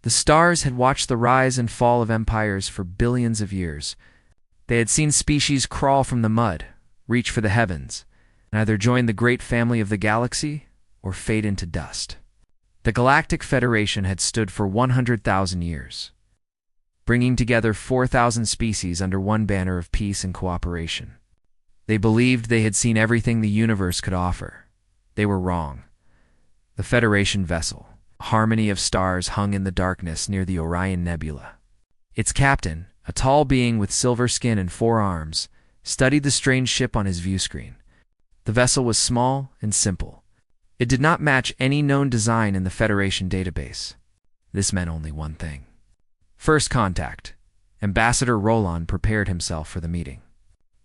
The stars had watched the rise and fall of empires for billions of years. They had seen species crawl from the mud, reach for the heavens, and either join the great family of the galaxy or fade into dust. The Galactic Federation had stood for 100,000 years, bringing together 4,000 species under one banner of peace and cooperation. They believed they had seen everything the universe could offer. They were wrong. The Federation vessel, a harmony of stars, hung in the darkness near the Orion Nebula. Its captain, a tall being with silver skin and 4 arms, studied the strange ship on his view screen. The vessel was small and simple. It did not match any known design in the Federation database. This meant only one thing. First contact. Ambassador Roland prepared himself for the meeting.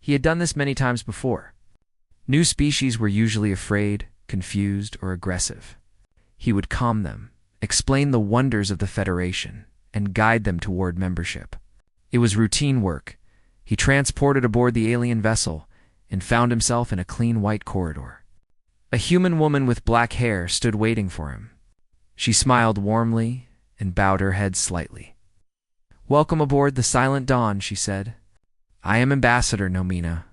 He had done this many times before. New species were usually afraid, confused, or aggressive. He would calm them, explain the wonders of the Federation, and guide them toward membership. It was routine work. He transported aboard the alien vessel and found himself in a clean white corridor. A human woman with black hair stood waiting for him. She smiled warmly and bowed her head slightly. "Welcome aboard the Silent Dawn," she said. "I am Ambassador Nomina.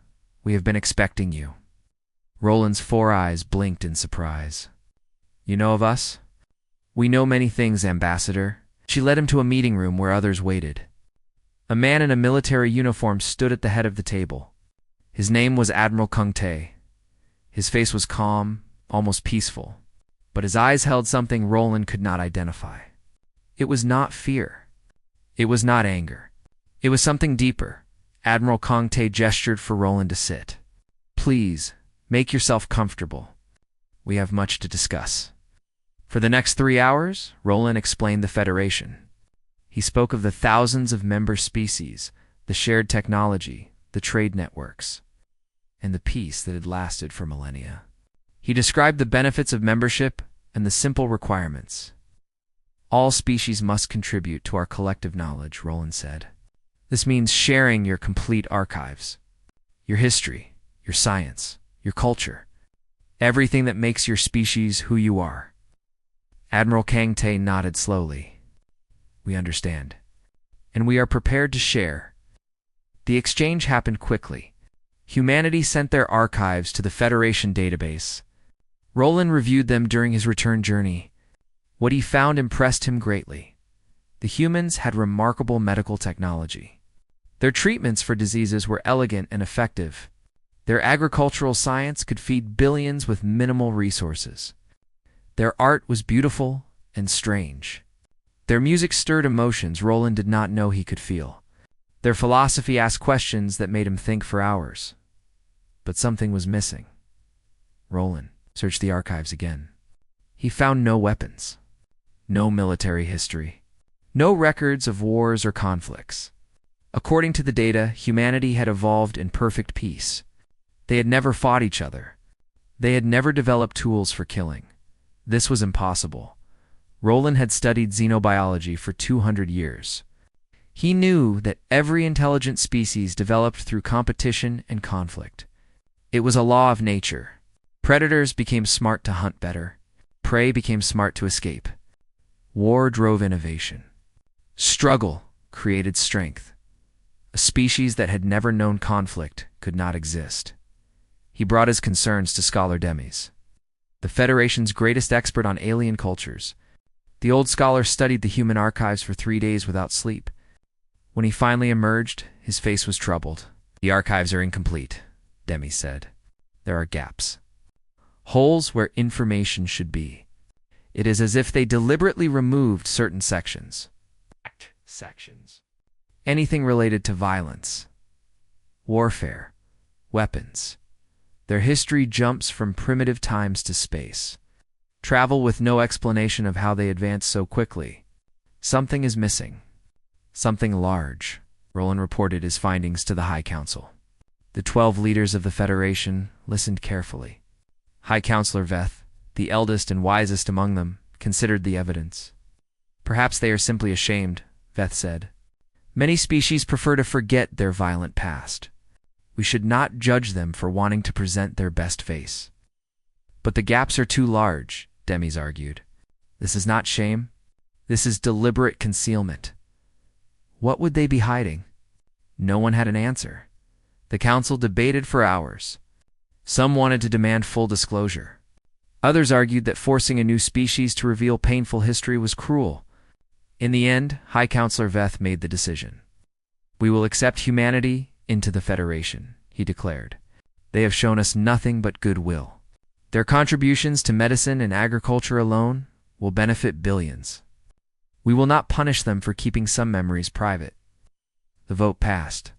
We have been expecting you." Roland's 4 eyes blinked in surprise. "You know of us?" "We know many things, Ambassador." She led him to a meeting room where others waited. A man in a military uniform stood at the head of the table. His name was Admiral Kung Tae. His face was calm, almost peaceful, but his eyes held something Roland could not identify. It was not fear. It was not anger. It was something deeper. Admiral Kung Tae gestured for Roland to sit. "Please, make yourself comfortable. We have much to discuss." For the next 3 hours, Roland explained the Federation. He spoke of the thousands of member species, the shared technology, the trade networks, and the peace that had lasted for millennia. He described the benefits of membership and the simple requirements. "All species must contribute to our collective knowledge," Roland said. "This means sharing your complete archives, your history, your science, your culture, everything that makes your species who you are." Admiral Kang Tae nodded slowly. "We understand, and we are prepared to share." The exchange happened quickly. Humanity sent their archives to the Federation database. Roland reviewed them during his return journey. What he found impressed him greatly. The humans had remarkable medical technology. Their treatments for diseases were elegant and effective. Their agricultural science could feed billions with minimal resources. Their art was beautiful and strange. Their music stirred emotions Roland did not know he could feel. Their philosophy asked questions that made him think for hours. But something was missing. Roland searched the archives again. He found no weapons, no military history, no records of wars or conflicts. According to the data, humanity had evolved in perfect peace. They had never fought each other. They had never developed tools for killing. This was impossible. Roland had studied xenobiology for 200 years. He knew that every intelligent species developed through competition and conflict. It was a law of nature. Predators became smart to hunt better. Prey became smart to escape. War drove innovation. Struggle created strength. A species that had never known conflict could not exist. He brought his concerns to Scholar Demis, the Federation's greatest expert on alien cultures. The old scholar studied the human archives for 3 days without sleep. When he finally emerged, his face was troubled. "The archives are incomplete," Demis said. "There are gaps. Holes where information should be. It is as if they deliberately removed certain sections. Anything related to violence, warfare, weapons. Their history jumps from primitive times to space. Travel with no explanation of how they advanced so quickly. Something is missing. Something large." Roland reported his findings to the High Council. The 12 leaders of the Federation listened carefully. High Counselor Veth, the eldest and wisest among them, considered the evidence. "Perhaps they are simply ashamed," Veth said. "Many species prefer to forget their violent past. We should not judge them for wanting to present their best face." "But the gaps are too large," Demis argued. "This is not shame. This is deliberate concealment. What would they be hiding? No one had an answer. The council debated for hours. Some wanted to demand full disclosure. Others argued that forcing a new species to reveal painful history was cruel. In the end, High Counselor Veth made the decision. "We will accept humanity into the Federation," he declared. "They have shown us nothing but goodwill. Their contributions to medicine and agriculture alone will benefit billions. We will not punish them for keeping some memories private." The vote passed.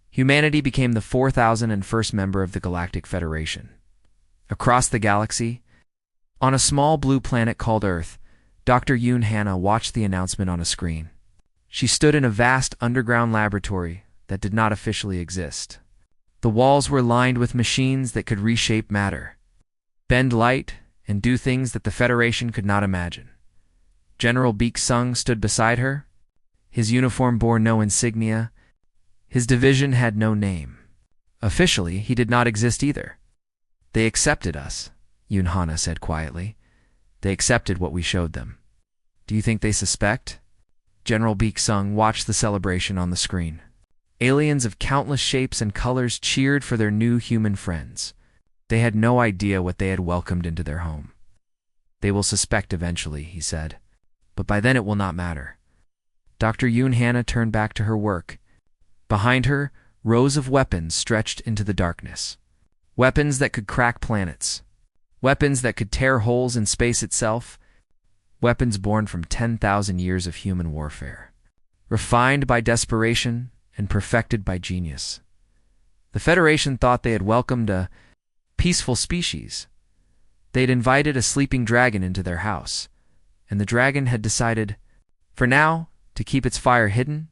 Humanity became the 4,001st member of the Galactic Federation. Across the galaxy, on a small blue planet called Earth, Dr. Yoon Hannah watched the announcement on a screen. She stood in a vast underground laboratory that did not officially exist. The walls were lined with machines that could reshape matter, bend light, and do things that the Federation could not imagine. General Beek Sung stood beside her. His uniform bore no insignia. His division had no name. Officially, he did not exist either. "They accepted us," Yoon Hannah said quietly. "They accepted what we showed them. Do you think they suspect?" General Beek Sung watched the celebration on the screen. Aliens of countless shapes and colors cheered for their new human friends. They had no idea what they had welcomed into their home. "They will suspect eventually," he said. "But by then it will not matter." Dr. Yoon Hannah turned back to her work. Behind her, rows of weapons stretched into the darkness. Weapons that could crack planets. Weapons that could tear holes in space itself. Weapons born from 10,000 years of human warfare. Refined by desperation and perfected by genius. The Federation thought they had welcomed a peaceful species. They had invited a sleeping dragon into their house, and the dragon had decided, for now, to keep its fire hidden.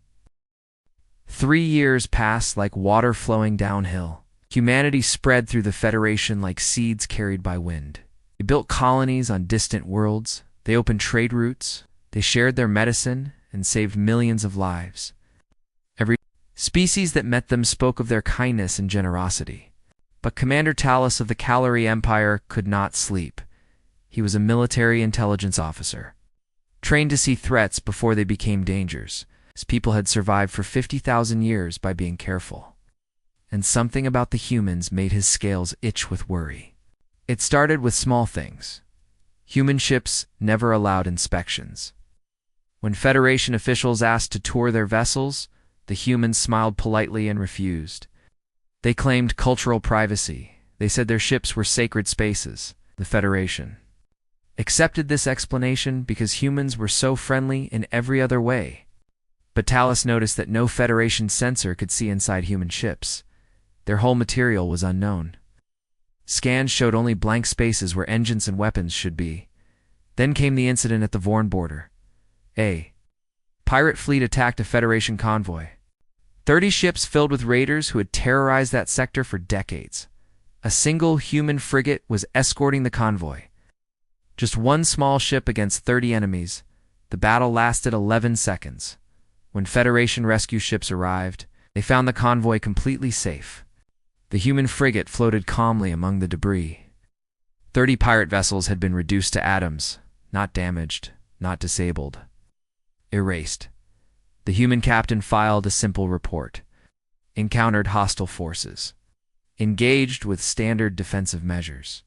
3 years passed like water flowing downhill. Humanity spread through the Federation like seeds carried by wind. They built colonies on distant worlds. They opened trade routes. They shared their medicine and saved millions of lives. Every species that met them spoke of their kindness and generosity. But Commander Talus of the Calorie Empire could not sleep. He was a military intelligence officer, trained to see threats before they became dangers. His people had survived for 50,000 years by being careful. And something about the humans made his scales itch with worry. It started with small things. Human ships never allowed inspections. When Federation officials asked to tour their vessels, the humans smiled politely and refused. They claimed cultural privacy. They said their ships were sacred spaces. The Federation accepted this explanation because humans were so friendly in every other way. But Talus noticed that no Federation sensor could see inside human ships. Their whole material was unknown. Scans showed only blank spaces where engines and weapons should be. Then came the incident at the Vorn border. A pirate fleet attacked a Federation convoy. 30 ships filled with raiders who had terrorized that sector for decades. A single human frigate was escorting the convoy. Just one small ship against 30 enemies. The battle lasted 11 seconds. When Federation rescue ships arrived, they found the convoy completely safe. The human frigate floated calmly among the debris. 30 pirate vessels had been reduced to atoms, not damaged, not disabled. Erased. The human captain filed a simple report. Encountered hostile forces. Engaged with standard defensive measures.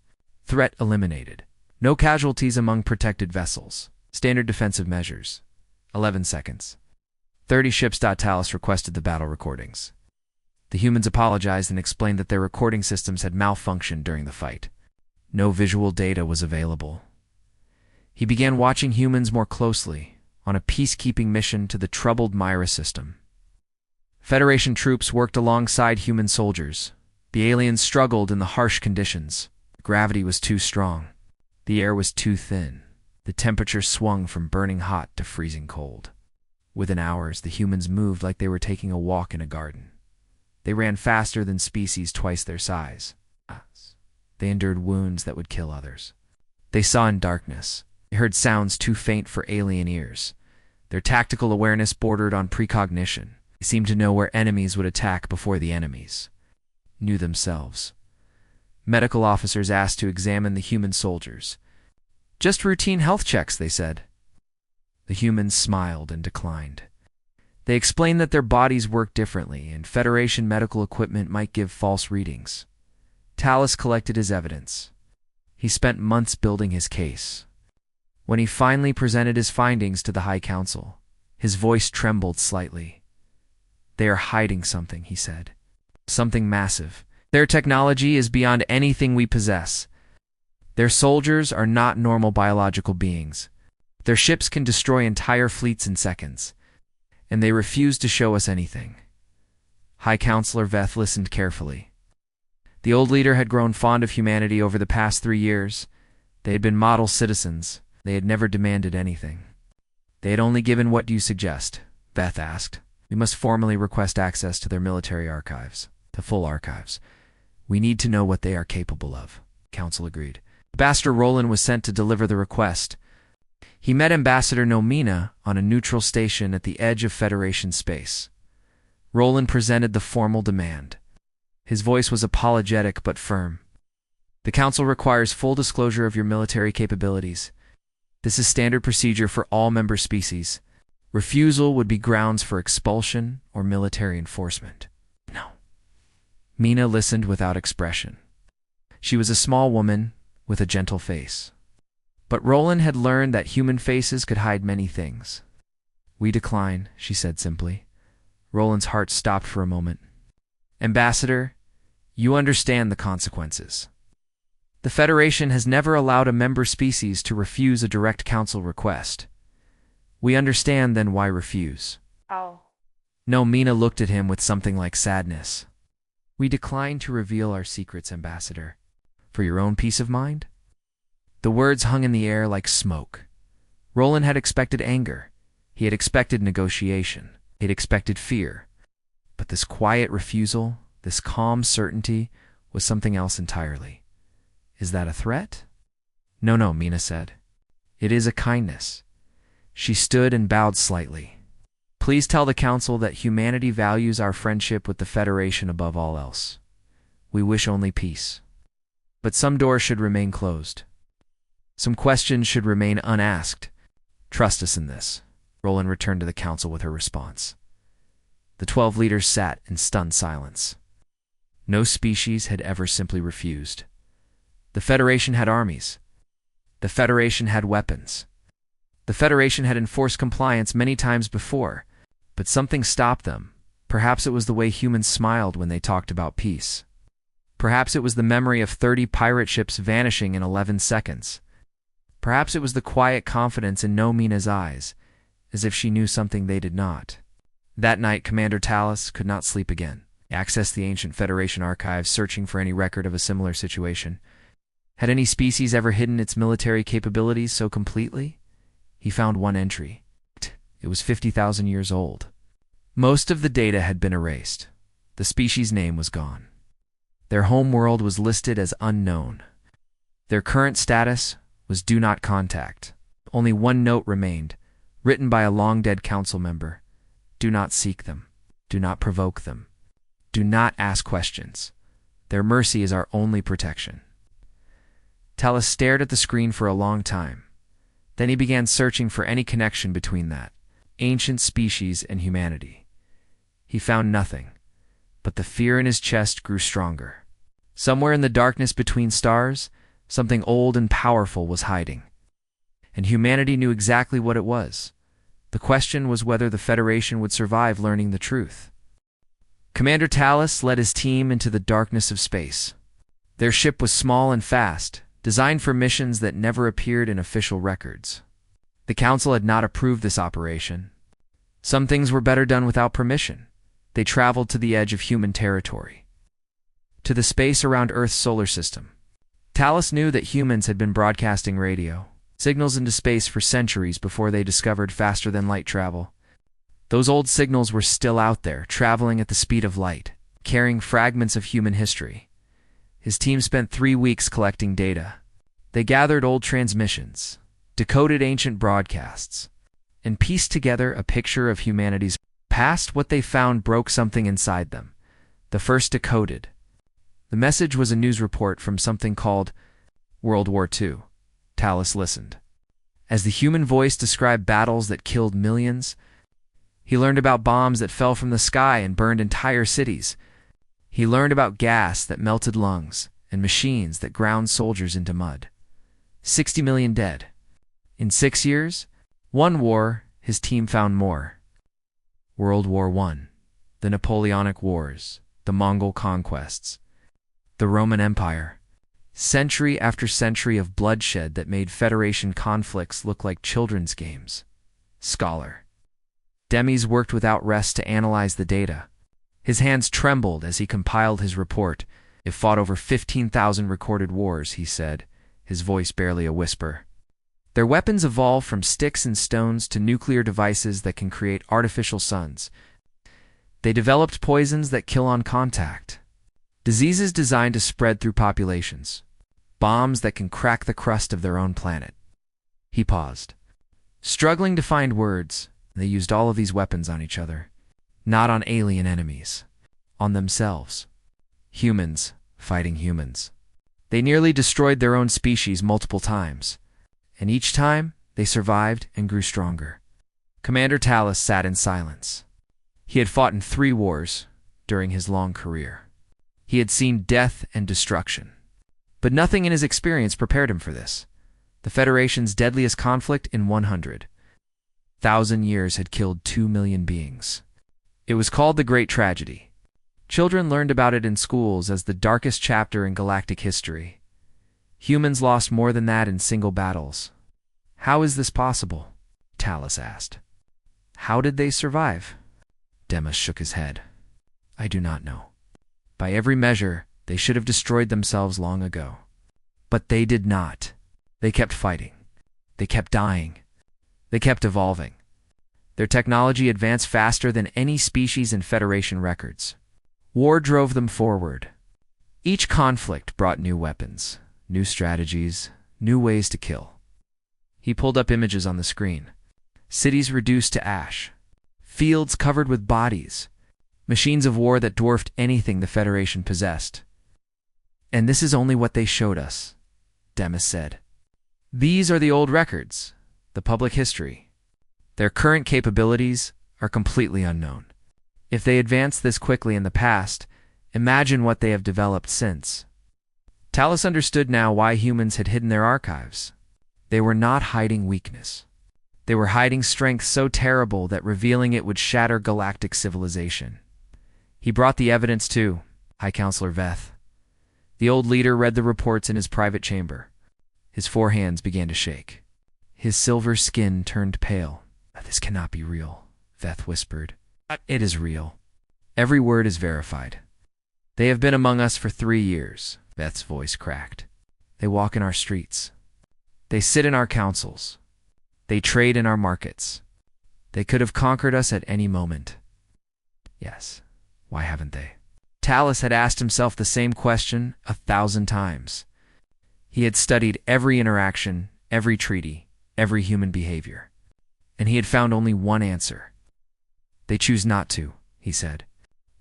Threat eliminated. No casualties among protected vessels. Standard defensive measures. 11 seconds. 30 ships. Talus requested the battle recordings. The humans apologized and explained that their recording systems had malfunctioned during the fight. No visual data was available. He began watching humans more closely, on a peacekeeping mission to the troubled Myra system. Federation troops worked alongside human soldiers. The aliens struggled in the harsh conditions. The gravity was too strong. The air was too thin. The temperature swung from burning hot to freezing cold. Within hours, the humans moved like they were taking a walk in a garden. They ran faster than species twice their size. They endured wounds that would kill others. They saw in darkness. They heard sounds too faint for alien ears. Their tactical awareness bordered on precognition. They seemed to know where enemies would attack before the enemies knew themselves. Medical officers asked to examine the human soldiers. "Just routine health checks," they said. The humans smiled and declined. They explained that their bodies work differently and Federation medical equipment might give false readings. Talus collected his evidence. He spent months building his case. When he finally presented his findings to the High Council, his voice trembled slightly. "They are hiding something," he said. "Something massive. Their technology is beyond anything we possess. Their soldiers are not normal biological beings. Their ships can destroy entire fleets in seconds, and they refuse to show us anything." High Counselor Veth listened carefully. The old leader had grown fond of humanity over the past 3 years. They had been model citizens. They had never demanded anything. They had only given. "What do you suggest?" Veth asked. "We must formally request access to their military archives, the full archives. We need to know what they are capable of." Council agreed. Ambassador Roland was sent to deliver the request. He met Ambassador Nomina on a neutral station at the edge of Federation space. Roland presented the formal demand. His voice was apologetic but firm. "The Council requires full disclosure of your military capabilities. This is standard procedure for all member species. Refusal would be grounds for expulsion or military enforcement." "No." Mina listened without expression. She was a small woman with a gentle face. But Roland had learned that human faces could hide many things. "We decline," she said simply. Roland's heart stopped for a moment. "Ambassador, you understand the consequences. The Federation has never allowed a member species to refuse a direct council request. We understand, then why refuse?" Oh. No, Mina looked at him with something like sadness. "We decline to reveal our secrets, Ambassador. For your own peace of mind?" The words hung in the air like smoke. Roland had expected anger. He had expected negotiation. He had expected fear. But this quiet refusal, this calm certainty, was something else entirely. "Is that a threat?" No, Mina said. "It is a kindness." She stood and bowed slightly. "Please tell the Council that humanity values our friendship with the Federation above all else. We wish only peace. But some doors should remain closed. Some questions should remain unasked. Trust us in this." Roland returned to the Council with her response. The 12 leaders sat in stunned silence. No species had ever simply refused. The Federation had armies. The Federation had weapons. The Federation had enforced compliance many times before, but something stopped them. Perhaps it was the way humans smiled when they talked about peace. Perhaps it was the memory of 30 pirate ships vanishing in 11 seconds. Perhaps it was the quiet confidence in Nomina's eyes, as if she knew something they did not. That night, Commander Talus could not sleep again. He accessed the ancient Federation archives, searching for any record of a similar situation. Had any species ever hidden its military capabilities so completely? He found one entry. It was 50,000 years old. Most of the data had been erased. The species' name was gone. Their home world was listed as unknown. Their current status was do not contact. Only one note remained, written by a long-dead council member. "Do not seek them. Do not provoke them. Do not ask questions. Their mercy is our only protection." Talus stared at the screen for a long time. Then he began searching for any connection between that ancient species and humanity. He found nothing, but the fear in his chest grew stronger. Somewhere in the darkness between stars, something old and powerful was hiding. And humanity knew exactly what it was. The question was whether the Federation would survive learning the truth. Commander Talus led his team into the darkness of space. Their ship was small and fast, designed for missions that never appeared in official records. The Council had not approved this operation. Some things were better done without permission. They traveled to the edge of human territory, to the space around Earth's solar system. Talus knew that humans had been broadcasting radio signals into space for centuries before they discovered faster-than-light travel. Those old signals were still out there, traveling at the speed of light, carrying fragments of human history. His team spent 3 weeks collecting data. They gathered old transmissions, decoded ancient broadcasts, and pieced together a picture of humanity's past. What they found broke something inside them. The first decoded. The message was a news report from something called World War II. Talus listened. As the human voice described battles that killed millions, he learned about bombs that fell from the sky and burned entire cities. He learned about gas that melted lungs and machines that ground soldiers into mud. 60 million dead. In 6 years, one war, his team found more. World War I, the Napoleonic Wars, the Mongol conquests, the Roman Empire. Century after century of bloodshed that made Federation conflicts look like children's games. Scholar. Demis worked without rest to analyze the data. His hands trembled as he compiled his report. "It fought over 15,000 recorded wars," he said, his voice barely a whisper. "Their weapons evolved from sticks and stones to nuclear devices that can create artificial suns. They developed poisons that kill on contact. Diseases designed to spread through populations. Bombs that can crack the crust of their own planet." He paused. Struggling to find words, they used all of these weapons on each other. Not on alien enemies. On themselves. Humans fighting humans. They nearly destroyed their own species multiple times. And each time, they survived and grew stronger. Commander Talus sat in silence. He had fought in 3 wars during his long career. He had seen death and destruction. But nothing in his experience prepared him for this. The Federation's deadliest conflict in 100,000 years had killed 2 million beings. It was called the Great Tragedy. Children learned about it in schools as the darkest chapter in galactic history. Humans lost more than that in single battles. "How is this possible?" Talus asked. "How did they survive?" Demis shook his head. "I do not know. By every measure, they should have destroyed themselves long ago. But they did not. They kept fighting. They kept dying. They kept evolving. Their technology advanced faster than any species in Federation records. War drove them forward. Each conflict brought new weapons, new strategies, new ways to kill." He pulled up images on the screen. Cities reduced to ash. Fields covered with bodies. Machines of war that dwarfed anything the Federation possessed. "And this is only what they showed us," Demis said. "These are the old records, the public history. Their current capabilities are completely unknown. If they advanced this quickly in the past, imagine what they have developed since." Talus understood now why humans had hidden their archives. They were not hiding weakness. They were hiding strength so terrible that revealing it would shatter galactic civilization. He brought the evidence too, High Counselor Veth. The old leader read the reports in his private chamber. His 4 hands began to shake. His silver skin turned pale. "This cannot be real," Veth whispered. "It is real. Every word is verified. They have been among us for 3 years," Veth's voice cracked. "They walk in our streets. They sit in our councils. They trade in our markets. They could have conquered us at any moment." Yes. Why haven't they? Talus had asked himself the same question 1,000 times. He had studied every interaction, every treaty, every human behavior. And he had found only one answer. "They choose not to," he said.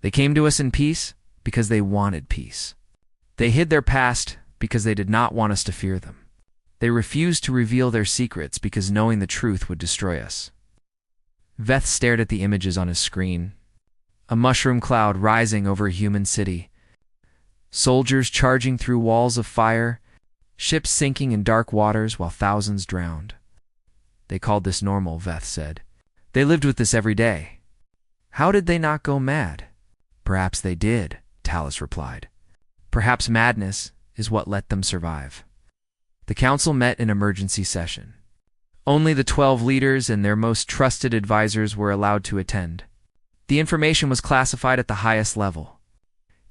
"They came to us in peace because they wanted peace. They hid their past because they did not want us to fear them. They refused to reveal their secrets because knowing the truth would destroy us." Veth stared at the images on his screen. A mushroom cloud rising over a human city. Soldiers charging through walls of fire. Ships sinking in dark waters while thousands drowned. "They called this normal," Veth said. "They lived with this every day. How did they not go mad?" "Perhaps they did," Talus replied. "Perhaps madness is what let them survive." The council met in emergency session. Only the 12 leaders and their most trusted advisors were allowed to attend. The information was classified at the highest level.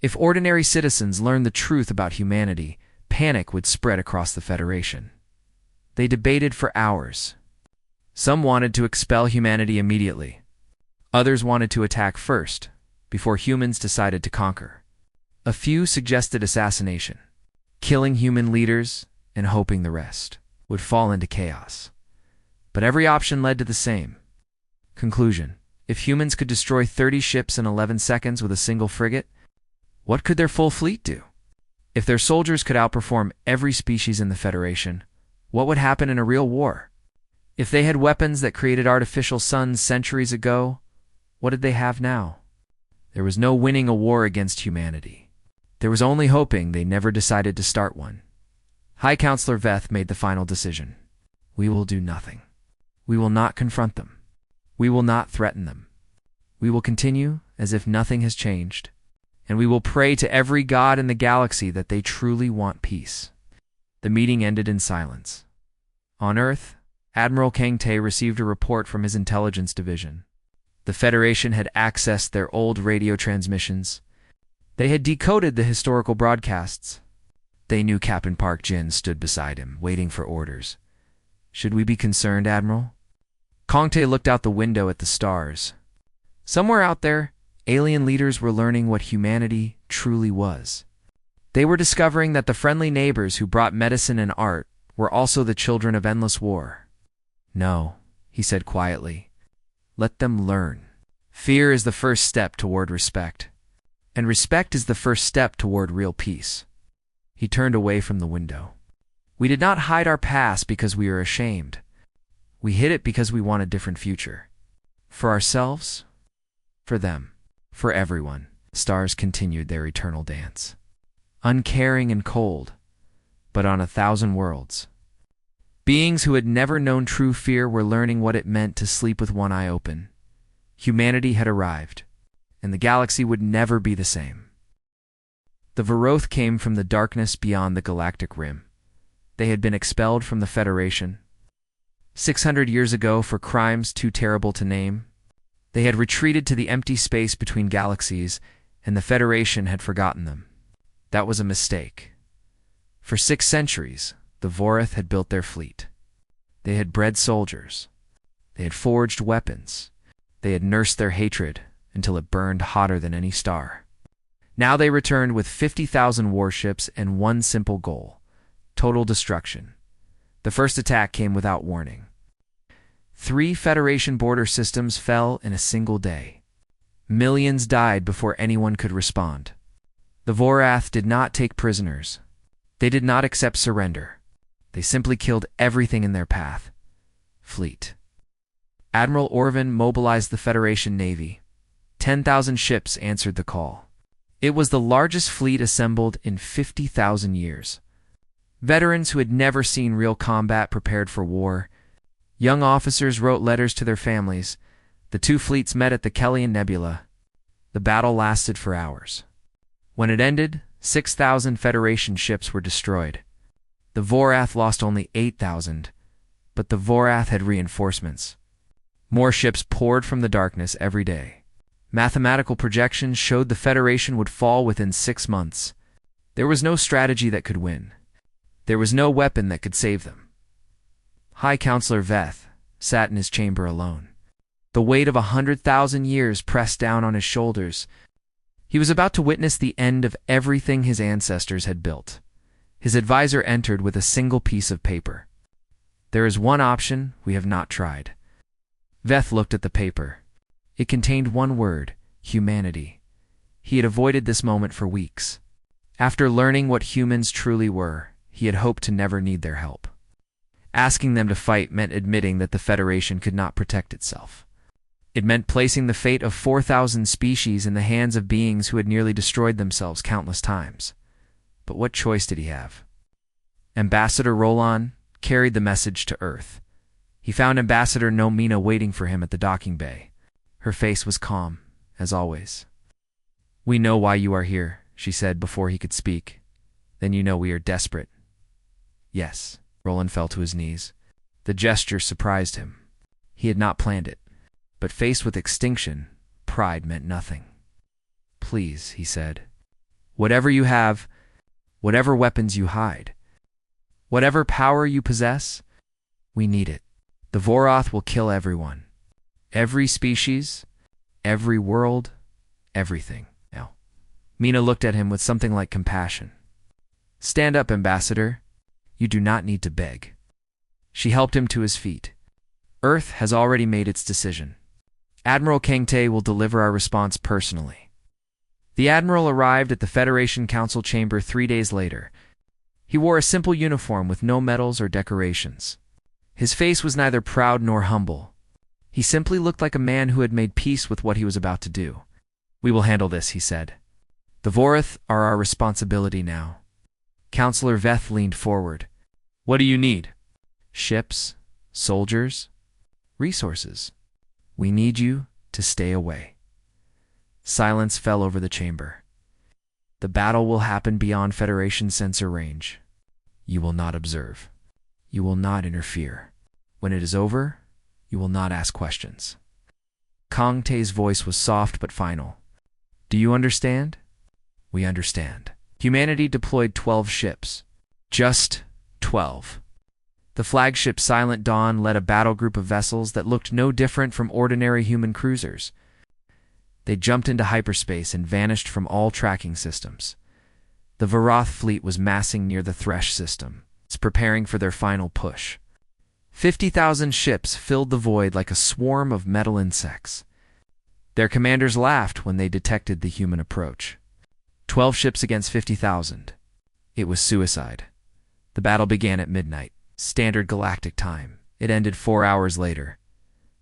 If ordinary citizens learned the truth about humanity, panic would spread across the Federation. They debated for hours. Some wanted to expel humanity immediately. Others wanted to attack first, before humans decided to conquer. A few suggested assassination, killing human leaders and hoping the rest would fall into chaos. But every option led to the same conclusion. If humans could destroy 30 ships in 11 seconds with a single frigate, what could their full fleet do? If their soldiers could outperform every species in the Federation, what would happen in a real war? If they had weapons that created artificial suns centuries ago, what did they have now? There was no winning a war against humanity. There was only hoping they never decided to start one. High Counselor Veth made the final decision. We will do nothing. We will not confront them. We will not threaten them. We will continue as if nothing has changed, and we will pray to every god in the galaxy that they truly want peace. The meeting ended in silence. On Earth, Admiral Kang Tae received a report from his intelligence division. The Federation had accessed their old radio transmissions. They had decoded the historical broadcasts. They knew Captain Park Jin stood beside him, waiting for orders. Should we be concerned, Admiral? Kang Tae looked out the window at the stars. Somewhere out there, alien leaders were learning what humanity truly was. They were discovering that the friendly neighbors who brought medicine and art were also the children of endless war. No, he said quietly. Let them learn. Fear is the first step toward respect, and respect is the first step toward real peace. He turned away from the window. We did not hide our past because we were ashamed. We hid it because we want a different future. For ourselves, for them, for everyone. Stars continued their eternal dance. Uncaring and cold, but on 1,000 worlds. Beings who had never known true fear were learning what it meant to sleep with one eye open. Humanity had arrived, and the galaxy would never be the same. The Varoth came from the darkness beyond the galactic rim. They had been expelled from the Federation 600 years ago for crimes too terrible to name. They had retreated to the empty space between galaxies, and the Federation had forgotten them. That was a mistake. For 6 centuries, the Vorath had built their fleet. They had bred soldiers. They had forged weapons. They had nursed their hatred until it burned hotter than any star. Now they returned with 50,000 warships and one simple goal: total destruction. The first attack came without warning. 3 Federation border systems fell in a single day. Millions died before anyone could respond. The Vorath did not take prisoners. They did not accept surrender. They simply killed everything in their path. Fleet. Admiral Orvin mobilized the Federation Navy. 10,000 ships answered the call. It was the largest fleet assembled in 50,000 years. Veterans who had never seen real combat prepared for war. Young officers wrote letters to their families. The 2 fleets met at the Kellyan Nebula. The battle lasted for hours. When it ended, 6,000 Federation ships were destroyed. The Vorath lost only 8,000, but the Vorath had reinforcements. More ships poured from the darkness every day. Mathematical projections showed the Federation would fall within 6 months. There was no strategy that could win. There was no weapon that could save them. High Counselor Veth sat in his chamber alone. The weight of 100,000 years pressed down on his shoulders. He was about to witness the end of everything his ancestors had built. His advisor entered with a single piece of paper. There is one option we have not tried. Veth looked at the paper. It contained one word: humanity. He had avoided this moment for weeks. After learning what humans truly were, he had hoped to never need their help. Asking them to fight meant admitting that the Federation could not protect itself. It meant placing the fate of 4,000 species in the hands of beings who had nearly destroyed themselves countless times. But what choice did he have? Ambassador Roland carried the message to Earth. He found Ambassador Nomina waiting for him at the docking bay. Her face was calm, as always. "We know why you are here," she said before he could speak. "Then you know we are desperate." "Yes." Roland fell to his knees. The gesture surprised him. He had not planned it. But faced with extinction, pride meant nothing. "Please," he said. "Whatever you have, whatever weapons you hide, whatever power you possess, we need it. The Vorath will kill everyone. Every species, every world, everything." Now, Mina looked at him with something like compassion. "Stand up, Ambassador. You do not need to beg." She helped him to his feet. "Earth has already made its decision. Admiral Kang Tae will deliver our response personally." The Admiral arrived at the Federation Council chamber 3 days later. He wore a simple uniform with no medals or decorations. His face was neither proud nor humble. He simply looked like a man who had made peace with what he was about to do. "We will handle this," he said. "The Vorath are our responsibility now." Counselor Veth leaned forward. "What do you need?" "Ships, soldiers, resources. We need you to stay away." Silence fell over the chamber. "The battle will happen beyond Federation sensor range. You will not observe. You will not interfere. When it is over, you will not ask questions." Kong Tae's voice was soft but final. "Do you understand?" "We understand." Humanity deployed 12 ships. Just 12. The flagship Silent Dawn led a battle group of vessels that looked no different from ordinary human cruisers. They jumped into hyperspace and vanished from all tracking systems. The Vorath fleet was massing near the Thresh system, preparing for their final push. 50,000 ships filled the void like a swarm of metal insects. Their commanders laughed when they detected the human approach. 12 ships against 50,000. It was suicide. The battle began at midnight, standard galactic time. It ended 4 hours later.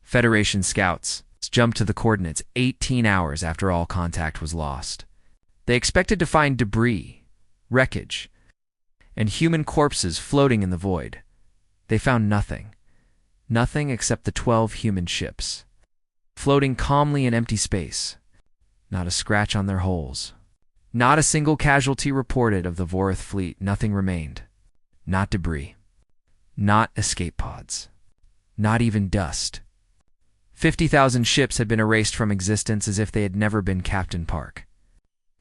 Federation scouts jumped to the coordinates 18 hours after all contact was lost. They expected to find debris, wreckage, and human corpses floating in the void. They found nothing. Nothing except the 12 human ships, floating calmly in empty space. Not a scratch on their hulls. Not a single casualty reported of the Vorath fleet. Nothing remained. Not debris. Not escape pods. Not even dust. 50,000 ships had been erased from existence as if they had never been Captain Park.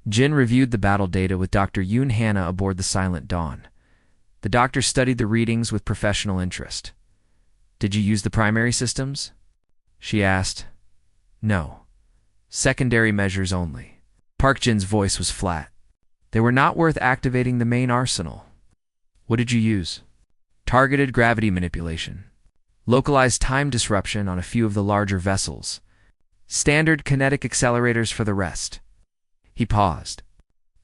Jin reviewed the battle data with Dr. Yoon Hanna aboard the Silent Dawn. The doctor studied the readings with professional interest. "Did you use the primary systems?" she asked. "No. Secondary measures only." Park Jin's voice was flat. "They were not worth activating the main arsenal." "What did you use?" "Targeted gravity manipulation. Localized time disruption on a few of the larger vessels. Standard kinetic accelerators for the rest." He paused.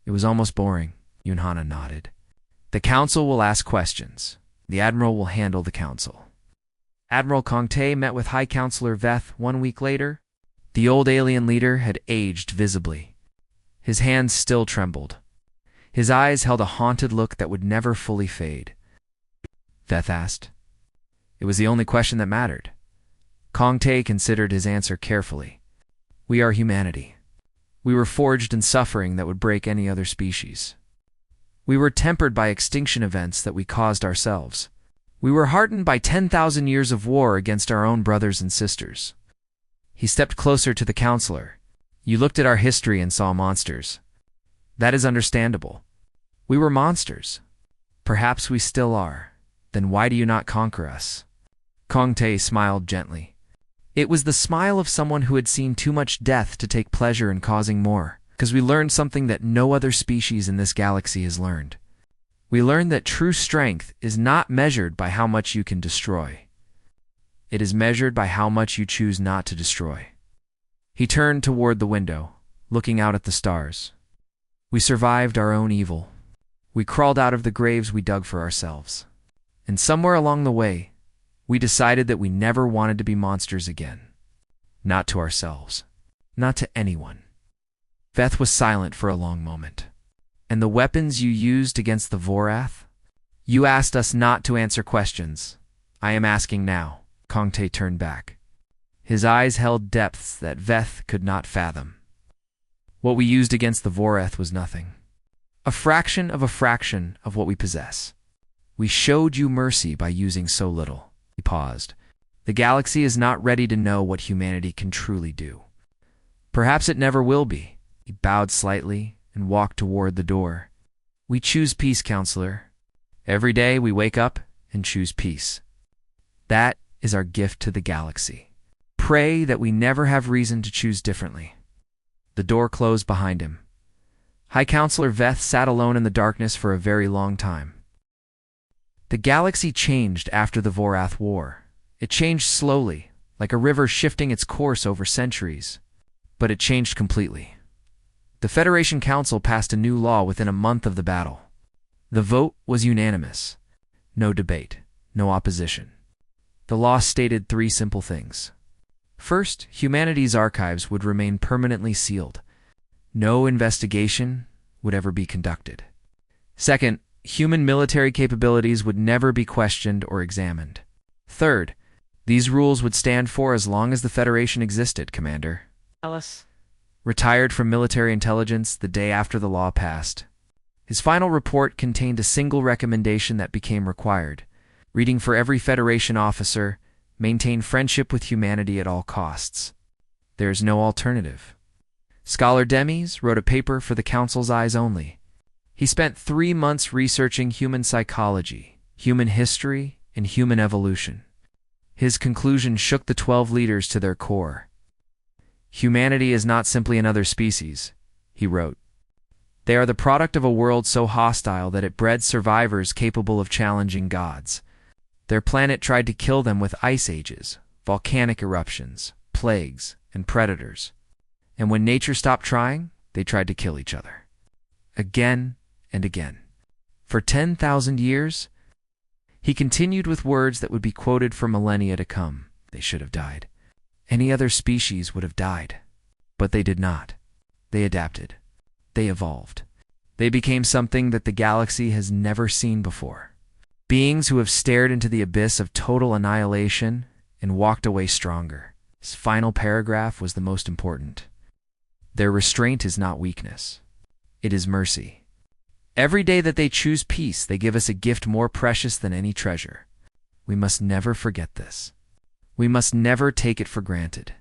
"It was almost boring." Yoon Hanna nodded. "The Council will ask questions. The Admiral will handle the Council." Admiral Kong Tae met with High Counselor Veth 1 week later. The old alien leader had aged visibly. His hands still trembled. His eyes held a haunted look that would never fully fade. Veth asked. It was the only question that mattered. Kong Tae considered his answer carefully. "We are humanity. We were forged in suffering that would break any other species. We were tempered by extinction events that we caused ourselves. We were hardened by 10,000 years of war against our own brothers and sisters." He stepped closer to the counselor. "You looked at our history and saw monsters. That is understandable. We were monsters. Perhaps we still are. Then why do you not conquer us?" Kong Tae smiled gently. It was the smile of someone who had seen too much death to take pleasure in causing more. Because we learned something that no other species in this galaxy has learned. We learned that true strength is not measured by how much you can destroy. It is measured by how much you choose not to destroy. He turned toward the window, looking out at the stars. We survived our own evil. We crawled out of the graves we dug for ourselves. And somewhere along the way, we decided that we never wanted to be monsters again. Not to ourselves. Not to anyone. Veth was silent for a long moment. "And the weapons you used against the Vorath? You asked us not to answer questions. I am asking now." Kong Tae turned back. His eyes held depths that Veth could not fathom. "What we used against the Vorath was nothing. A fraction of what we possess. We showed you mercy by using so little." He paused. "The galaxy is not ready to know what humanity can truly do. Perhaps it never will be." He bowed slightly and walked toward the door. "We choose peace, Counselor. Every day we wake up and choose peace. That is our gift to the galaxy. Pray that we never have reason to choose differently." The door closed behind him. High Counselor Veth sat alone in the darkness for a very long time. The galaxy changed after the Vorath War. It changed slowly, like a river shifting its course over centuries. But it changed completely. The Federation Council passed a new law within a month of the battle. The vote was unanimous. No debate, no opposition. The law stated three simple things. First, humanity's archives would remain permanently sealed. No investigation would ever be conducted. Second, human military capabilities would never be questioned or examined. Third, these rules would stand for as long as the Federation existed, Commander. Alice. Retired from military intelligence the day after the law passed. His final report contained a single recommendation that became required, reading for every Federation officer, maintain friendship with humanity at all costs. There is no alternative. Scholar Demis wrote a paper for the Council's eyes only. He spent 3 months researching human psychology, human history, and human evolution. His conclusion shook the 12 leaders to their core. Humanity is not simply another species, he wrote. They are the product of a world so hostile that it bred survivors capable of challenging gods. Their planet tried to kill them with ice ages, volcanic eruptions, plagues, and predators. And when nature stopped trying, they tried to kill each other. Again and again. For 10,000 years, he continued with words that would be quoted for millennia to come. They should have died. Any other species would have died. But they did not. They adapted. They evolved. They became something that the galaxy has never seen before. Beings who have stared into the abyss of total annihilation and walked away stronger. His final paragraph was the most important. Their restraint is not weakness. It is mercy. Every day that they choose peace, they give us a gift more precious than any treasure. We must never forget this. We must never take it for granted.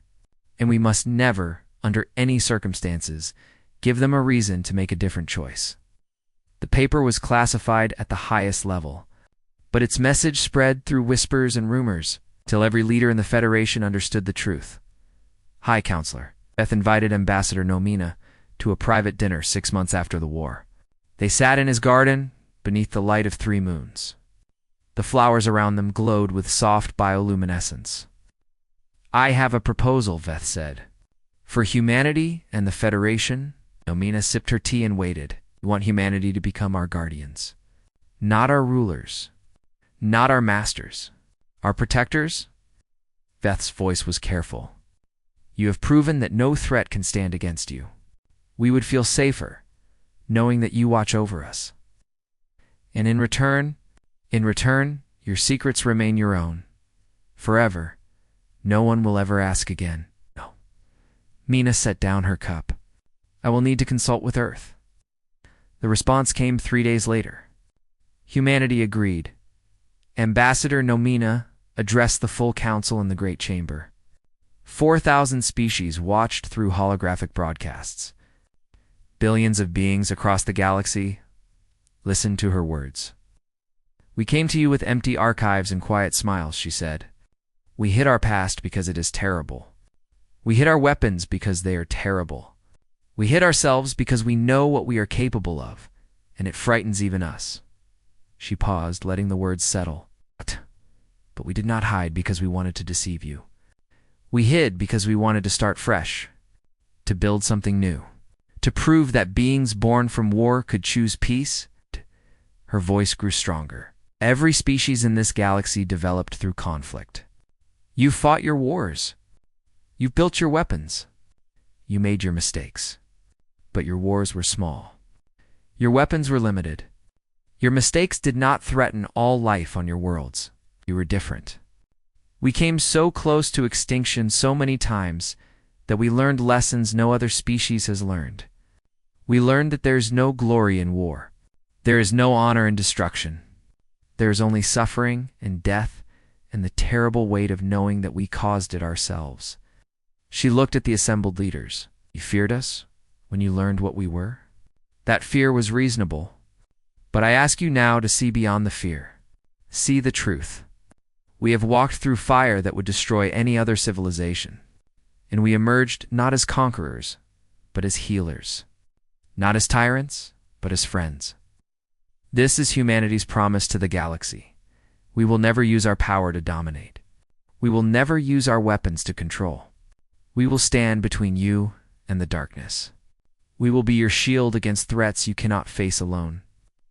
And we must never, under any circumstances, give them a reason to make a different choice. The paper was classified at the highest level, but its message spread through whispers and rumors till every leader in the Federation understood the truth. High Counselor Beth invited Ambassador Nomina to a private dinner 6 months after the war. They sat in his garden beneath the light of 3 moons. The flowers around them glowed with soft bioluminescence. I have a proposal, Veth said. For humanity and the Federation. Nomina sipped her tea and waited. We want humanity to become our guardians. Not our rulers. Not our masters. Our protectors? Veth's voice was careful. You have proven that no threat can stand against you. We would feel safer, knowing that you watch over us. And in return, your secrets remain your own. Forever. No one will ever ask again. No. Mina set down her cup. I will need to consult with Earth. The response came 3 days later. Humanity agreed. Ambassador Nomina addressed the full council in the Great Chamber. 4,000 species watched through holographic broadcasts. Billions of beings across the galaxy listened to her words. We came to you with empty archives and quiet smiles, she said. We hid our past because it is terrible. We hid our weapons because they are terrible. We hid ourselves because we know what we are capable of, and it frightens even us. She paused, letting the words settle. But we did not hide because we wanted to deceive you. We hid because we wanted to start fresh, to build something new, to prove that beings born from war could choose peace. Her voice grew stronger. Every species in this galaxy developed through conflict. You fought your wars. You built your weapons. You made your mistakes. But your wars were small. Your weapons were limited. Your mistakes did not threaten all life on your worlds. You were different. We came so close to extinction so many times that we learned lessons no other species has learned. We learned that there is no glory in war. There is no honor in destruction. There is only suffering and death and the terrible weight of knowing that we caused it ourselves. She looked at the assembled leaders. You feared us when you learned what we were? That fear was reasonable. But I ask you now to see beyond the fear. See the truth. We have walked through fire that would destroy any other civilization. And we emerged not as conquerors, but as healers. Not as tyrants, but as friends. This is humanity's promise to the galaxy. We will never use our power to dominate. We will never use our weapons to control. We will stand between you and the darkness. We will be your shield against threats you cannot face alone.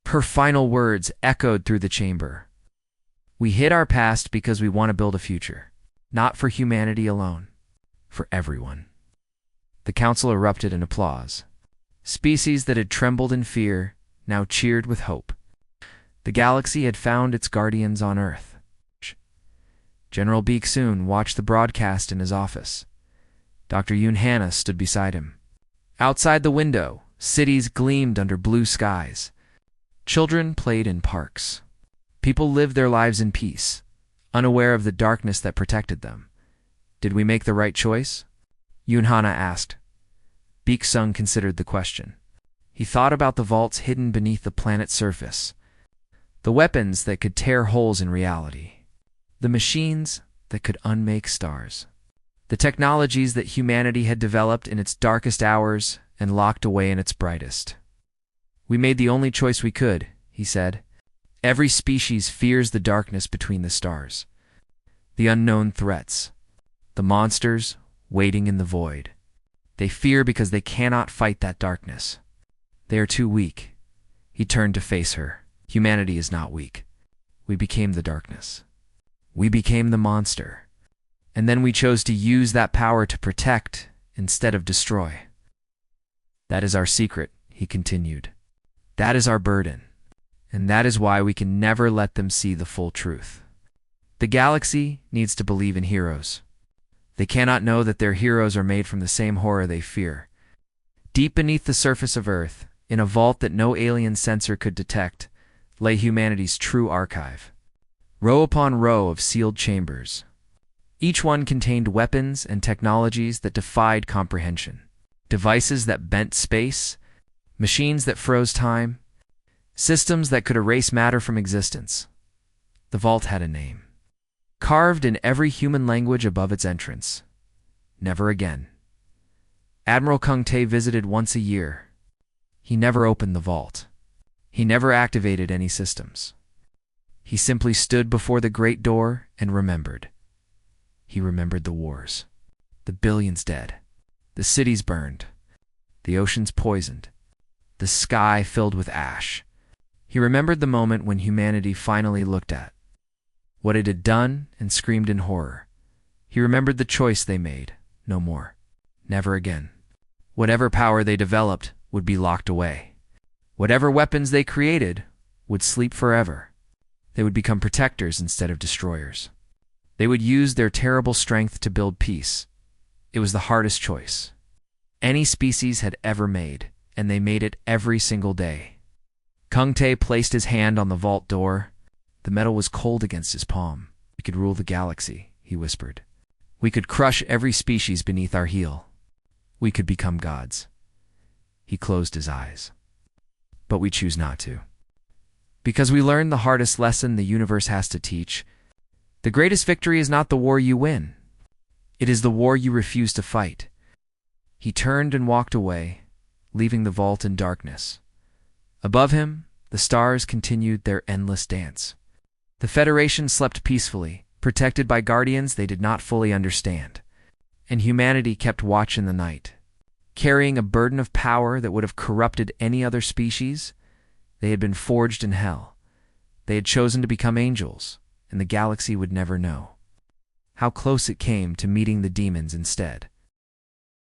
Her final words echoed through the chamber. We hid our past because we want to build a future, not for humanity alone, for everyone. The council erupted in applause. Species that had trembled in fear now cheered with hope. The galaxy had found its guardians on Earth. General Beek soon watched the broadcast in his office. Dr. Yoon Hanna stood beside him. Outside the window, cities gleamed under blue skies. Children played in parks. People lived their lives in peace, unaware of the darkness that protected them. Did we make the right choice? Yoon Hanna asked. Beek Sung considered the question. He thought about the vaults hidden beneath the planet's surface, the weapons that could tear holes in reality, the machines that could unmake stars, the technologies that humanity had developed in its darkest hours and locked away in its brightest. We made the only choice we could, he said. Every species fears the darkness between the stars, the unknown threats, the monsters waiting in the void. They fear because they cannot fight that darkness. They are too weak. He turned to face her. Humanity is not weak. We became the darkness. We became the monster. And then we chose to use that power to protect instead of destroy. That is our secret, he continued. That is our burden. And that is why we can never let them see the full truth. The galaxy needs to believe in heroes. They cannot know that their heroes are made from the same horror they fear. Deep beneath the surface of Earth, in a vault that no alien sensor could detect, lay humanity's true archive. Row upon row of sealed chambers. Each one contained weapons and technologies that defied comprehension. Devices that bent space, machines that froze time, systems that could erase matter from existence. The vault had a name, carved in every human language above its entrance. Never again. Admiral Kung Tae visited once a year. He never opened the vault. He never activated any systems. He simply stood before the great door and remembered. He remembered the wars, the billions dead, the cities burned, the oceans poisoned, the sky filled with ash. He remembered the moment when humanity finally looked at what it had done and screamed in horror. He remembered the choice they made. No more. Never again. Whatever power they developed would be locked away. Whatever weapons they created would sleep forever. They would become protectors instead of destroyers. They would use their terrible strength to build peace. It was the hardest choice any species had ever made, and they made it every single day. Kung Tae placed his hand on the vault door. The metal was cold against his palm. We could rule the galaxy, he whispered. We could crush every species beneath our heel. We could become gods. He closed his eyes. But we choose not to. Because we learned the hardest lesson the universe has to teach. The greatest victory is not the war you win. It is the war you refuse to fight. He turned and walked away, leaving the vault in darkness. Above him, the stars continued their endless dance. The Federation slept peacefully, protected by guardians they did not fully understand. And humanity kept watch in the night. Carrying a burden of power that would have corrupted any other species, they had been forged in hell. They had chosen to become angels, and the galaxy would never know how close it came to meeting the demons instead.